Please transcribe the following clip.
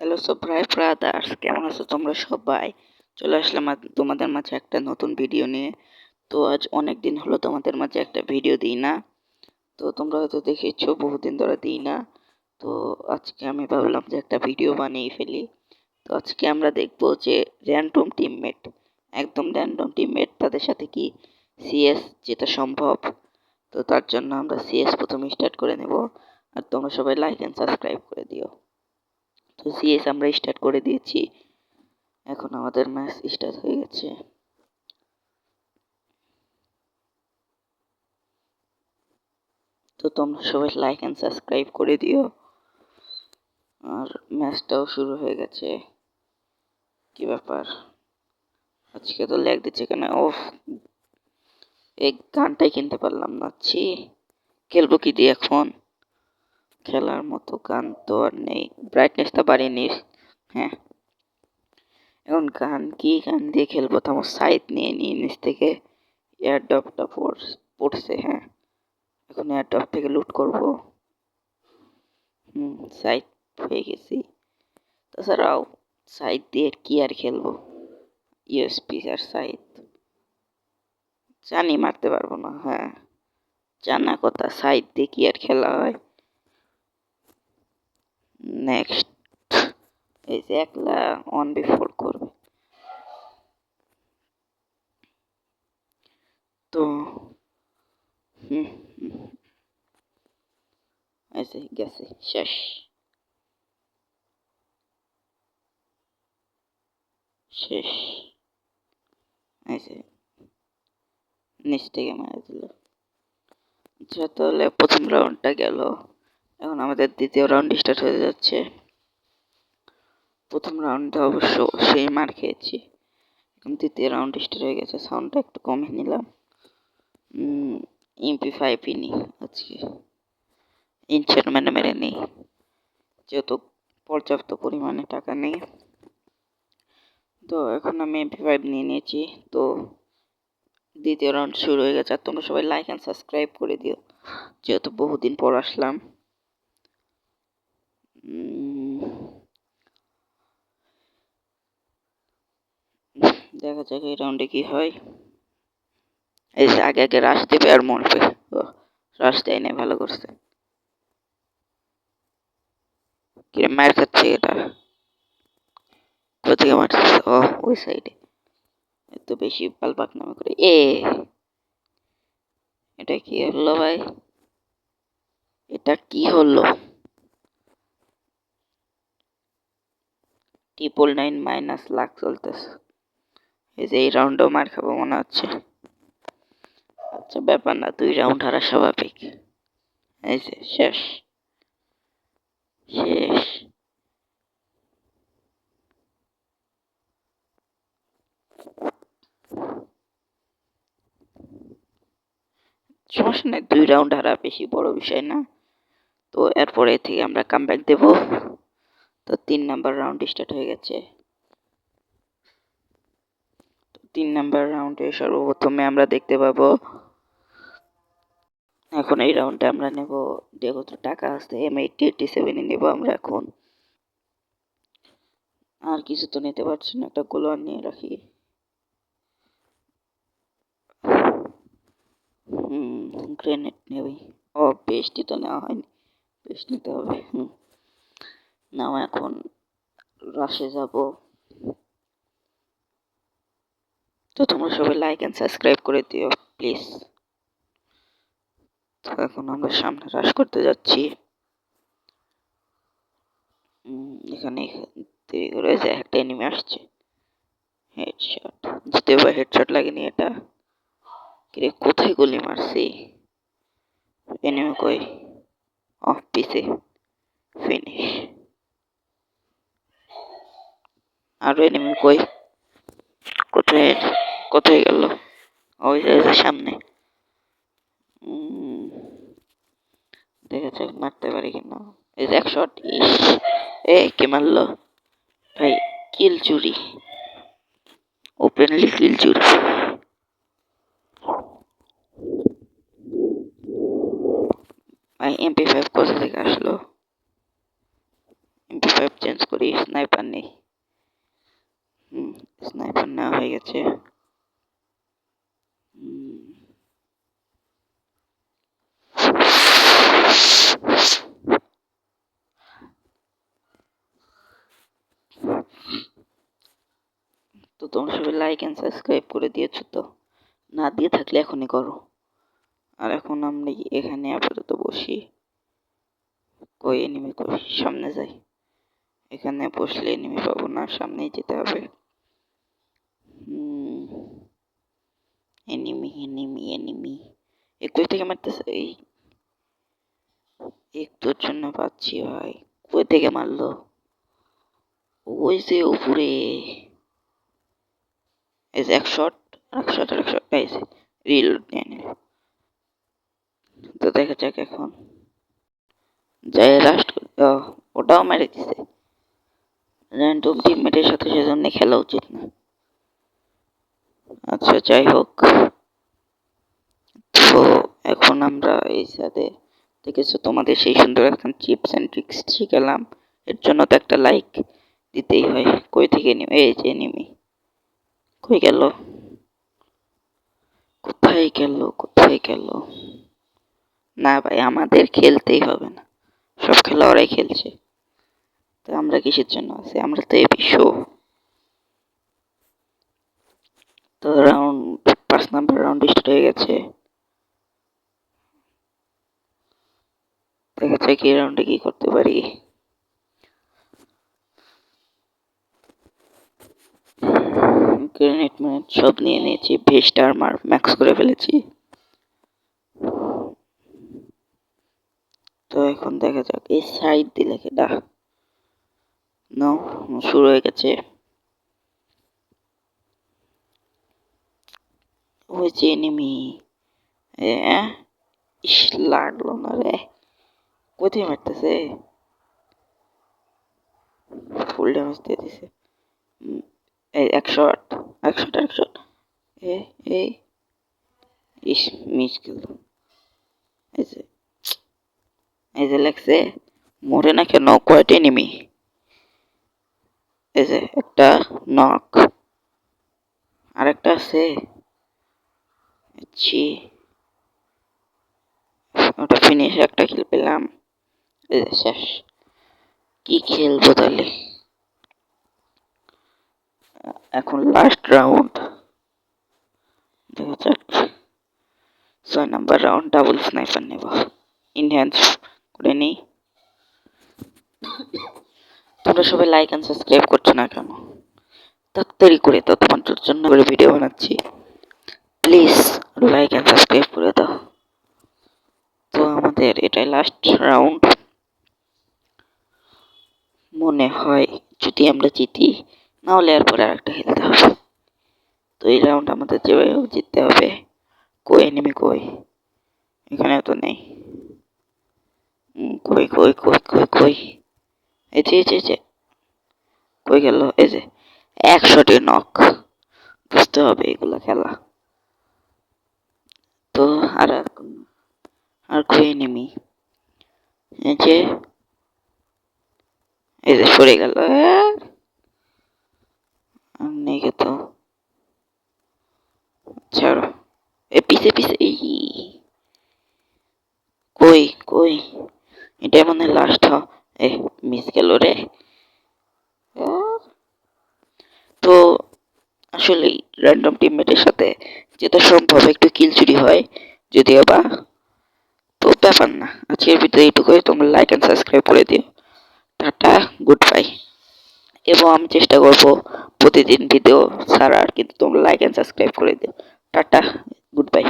Hello সব্রাই brothers, কেমন আছো তোমরা সবাই? চলে আসলাম তোমাদের মাঝে একটা নতুন ভিডিও নিয়ে। তো আজ অনেক দিন হলো তোমাদের মাঝে একটা ভিডিও দিই না। তো তোমরা হয়তো দেখেছো বহুদিন ধরে দিই না। তো আজকে আমি ভাবলাম যে একটা ভিডিও বানিয়ে ফেলি। তো আজকে আমরা দেখবো যে র্যান্ডম টিমমেট, একদম র্যান্ডম টিমমেট, তাদের সাথে কি সিএস জেতা সম্ভব। তো তার জন্য আমরা সিএস প্রথমে স্টার্ট করে নেব। আর তোমরা সবাই লাইক এন্ড সাবস্ক্রাইব করে দিও। তো সিএস আমরা স্টার্ট করে দিয়েছি। এখন আমাদের ম্যাচ স্টার্ট হয়ে গেছে। তো তোমরা সবাই লাইক এন্ড সাবস্ক্রাইব করে দিও। আর ম্যাচটাও শুরু হয়ে গেছে। কি ব্যাপার, আজকে তো ল্যাগ দিচ্ছে কেন? ওফ, এই গানটাই কিনতে পারলাম না। ছি, খেলবো কি দিয়ে এখন? খেলার মতো গান তো আর নেই। ব্রাইটনেসটা বাড়িয়ে নিস। হ্যাঁ, এখন গান কি গান দিয়ে খেলবো? তো আমার সাইট নিয়ে নিয়ে নিচ থেকে এয়ারড্রপটা পড়ছে। হ্যাঁ, এখন এয়ারড্রপ থেকে লুট করবো। সাইট হয়ে গেছি। তাছাড়াও সাইট দিয়ে কি আর খেলবো? ইউএসপি আর সাইট জানি মারতে পারবো না। হ্যাঁ, জানা কথা, সাইট দিয়ে কি আর খেলা হয়? নেক্সট, এই যে একলা 1v4 করবে। তো হুম এই যে গেছে, শেষ শেষ। এই যে নিচ থেকে মারা দিল। আচ্ছা, তাহলে প্রথম রাউন্ডটা গেল। এখন আমাদের দ্বিতীয় রাউন্ড স্টার্ট হয়ে যাচ্ছে। প্রথম রাউন্ডে অবশ্য সেই মার খেয়েছি। এখন দ্বিতীয় রাউন্ড স্টার্ট হয়ে গেছে। সাউন্ডটা একটু কমিয়ে নিলাম। MP5 নি আজকে, ইনস্টলমেন্ট মেরে নেই, যেহেতু পর্যাপ্ত পরিমাণে টাকা নেই। তো এখন আমি MP5 নিয়ে নিয়েছি। তো দ্বিতীয় রাউন্ড শুরু হয়ে গেছে। আর তোমরা সবাই লাইক অ্যান্ড সাবস্ক্রাইব করে দিও, যেহেতু বহুদিন পর আসলাম। দেখা যাক এই রাউন্ডে কি হয়। এই যে আগে আগে রাশ দেবে আর মরবে। রাশ দেয় নাই, ভালো করছে। কিরে মার খাচ্ছে এটা? কোথেকে মারছে? ও, ওই সাইডে। এত বেশি পালপাক নামে করে। এটা কি হলো ভাই? এটা কি হলো? 999 মাইনাস লাখ চলতেছে। এই যে এই রাউন্ডও মার খাবো মনে হচ্ছে। আচ্ছা, ব্যাপার না, 2 রাউন্ড হারা স্বাভাবিক। এই যে শেষ শেষ। সমস্যা নেই, 2 রাউন্ড হারা বেশি বড় বিষয় না। তো এরপরে থেকে আমরা কামব্যাক দেব। তো 3 নাম্বার রাউন্ড স্টার্ট হয়ে গেছে। 3 নাম্বার রাউন্ডে সর্বপ্রথমে আমরা দেখতে পাবো, এখন এই রাউন্ডে আমরা নেব, যেহেতু টাকা আছে M8087 নেব আমরা এখন। আর কিছু তো নিতে পারছি না, একটা গোলার নিয়ে রাখি। গ্রেনেড নেবই। ও, পেস্টই তো নেওয়া হয়নি, পেস্ট নিতে হবে। নাও, এখন রাশে যাব। তো তোমরা সবাই লাইক এন্ড সাবস্ক্রাইব করে দিও প্লিজ। তো এখন আমরা সামনে রাশ করতে যাচ্ছি। এখানে দেরি করে যে একটা এনিমি আসছে। হেডশট, যদিও বা হেডশট লাগেনি এটা। কিরে, কোথায় গুলি মারছি? এনিমি কই? অফ পিছে, ফিনিশ। আরো এনিমি কই? কোথায় কোথায় গেল? ওই যে সামনে। দেখা যাক মারতে পারি কিনা। এই যে 1 শট। কে মারলো ভাই? কিল চুরি, ওপেনলি কিল চুরি। ভাই MP5 কোথা থেকে আসলো? MP5 চেঞ্জ করি, স্নাইপার নেই। স্নাইপার নেওয়া হয়ে গেছে। তো তোমরা সবাই লাইক এন্ড সাবস্ক্রাইব করে দিয়েছো তো? না দিয়ে থাকলে এখনই করো। আর এখন আমরা এখানে আপাতত বসি। কই এনিমি কই? সামনে যাই। এখানে বসলে এনিমি পাবো না, সামনেই যেতে হবে। এনিমি এনিমি এনিমি কই থেকে মারতেছে? এই একটুর জন্য পাচ্ছি ভাই। কই থেকে মারলো? ওই যে উপরে। এই যে এক শট এই যে রিলোড নিয়ে নিল। তো দেখা যাক এখন যাই লাস্ট। ওটাও মেরে দিছে। র্যান্ডম টিমমেটের সাথে সেজন্য খেলা উচিত না। আচ্ছা যাই হোক, তো এখন আমরা এই সাথে দেখেছো তোমাদের সেই সুন্দর এখন চিপস এন্ড ট্রিক্স শিখালাম। এর জন্য তো একটা লাইক দিতেই হয়। কই থেকে নিবে? এই যে নিমি। কই গেল? কোথায় গেল? কোথায় গেল? না ভাই, আমাদের খেলতেই হবে না, সব খেলা ওরাই খেলছে। তো আমরা কিসের জন্য আছি? আমরা তো এই বিশ্ব। তো রাউন্ড 5 নাম্বার রাউন্ড স্টার্ট হয়ে গেছে। দেখা যাক এই রাউন্ডে কি করতে পারি। গ্রেনেড ম্যানেজ সব নিয়ে নিয়েছি, ভেস্ট আর্মার ম্যাক্স করে ফেলেছি। তো এখন দেখা যাক এই সাইড দিলে কেডা। নো, শুরু হয়ে গেছে। ওই যে এনিমি। ইস, লাগলো না রে। কোথায় মারতেছে? ফুল ড্যামেজ দিয়ে দিছে। এই এক শট। এ এই ইস, মিস গেল। এই যে এই যে লাগছে। মরে না কেন? কয়টা এনিমি? এই যে একটা নক, আরেকটা আছে। ছি, ওটা ফিনিশ, একটা কিল পেলাম। এই যে শেষ। কি খেলবো তাহলে? এখন লাস্ট রাউন্ড, দেখা যাক। 6 নাম্বার রাউন্ড ডাবল স্নাইপার নেব। ইনহ্যান্স করে নিই। তোমরা সবাই লাইক এন্ড সাবস্ক্রাইব করছো না কেন? তাড়াতাড়ি করে দাও, তোমাদের জন্য করে ভিডিও বানাচ্ছি। প্লিজ লাইক এন্ড সাবস্ক্রাইব করে দাও। তো আমাদের এটাই লাস্ট রাউন্ড মনে হয়, যদি আমরা জিতি। না হলে এরপরে আরেকটা খেলতে হবে। তো এই রাউন্ড আমাদের যেভাবে হোক জিততে হবে। কই এনিমি কই? এখানে তো নেই। কই কই কই কই কই? এই যে কই গেল? এই যে 100টি নক। বুঝতে হবে এগুলা খেলা। তো আর কই এনিমি? এই যে সরে গেল। নেই তো, ছাড়ো। পিছে পিছে। এই কই কই? এটা মনে লাস্ট। এ মিস গেল রে। তো আসলে র্যান্ডম টিমমেটের সাথে যেটা সম্ভব একটু কিল চুরি হয়, যদিও বা। তো ব্যাপার না, আজকের ভিডিও এইটুকুই। তোমরা লাইক এন্ড সাবস্ক্রাইব করে দিও। Tata, good bye. এবং আমি চেষ্টা করব প্রতিদিন ভিডিও ছাড়ার, কিন্তু তোমরা লাইক এন্ড সাবস্ক্রাইব করে দিও। Tata, good bye.